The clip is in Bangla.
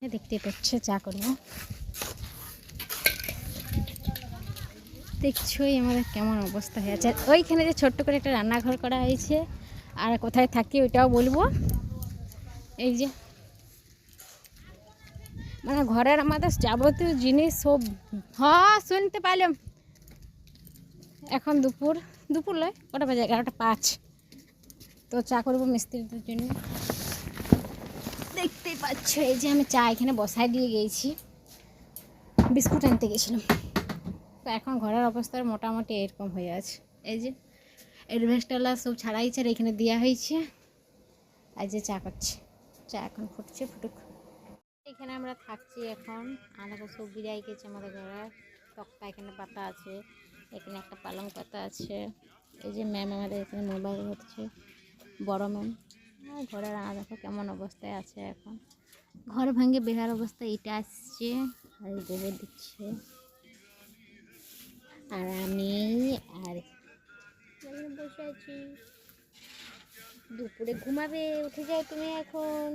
দেখতে পাচ্ছে চা করবো। দেখছোই আমাদের কেমন অবস্থা হয়ে আছে। ওইখানে যে ছোট্ট করে একটা রান্নাঘর করা হয়েছে, আর কোথায় থাকি ওইটাও বলবো। এই যে মানে ঘরের আমাদের যাবতীয় জিনিস সব। হ্যাঁ শুনতে পাইলাম। এখন দুপুর নয়, কটা বাজে? 11:05। তো চা করবো মিস্ত্রিদের জন্য। দেখতেই পাচ্ছ এই যে আমি চা এখানে বসায় দিয়ে গিয়েছি, বিস্কুট আনতে গেছিলাম। তো এখন ঘরের অবস্থা মোটামুটি এরকম হয়ে আছে। এই যে অ্যাডভেস্টারলা সব ছাড়াইছে, আর এখানে দেওয়া হয়েছে। আর যে চা করছে, চা এখন ফুটছে, ফুটুক। এখানে আমরা থাকছি এখন। আলাদা সব বিরাই গেছে আমাদের ঘরে। তক্তা এখানে পাতা আছে, এখানে একটা পালং পাতা আছে। এই যে ম্যাম আমাদের এখানে মোবাইল হচ্ছে, বড় ম্যাম। ঘরের আনা দেখো কেমন অবস্থায় আছে এখন। ঘর ভাঙে বেহার অবস্থা। এটা আসছে আর গোবর দিচ্ছে, আর আমি আর বসে আছি। দুপুরে ঘুমাবে, উঠে যাও তুমি এখন।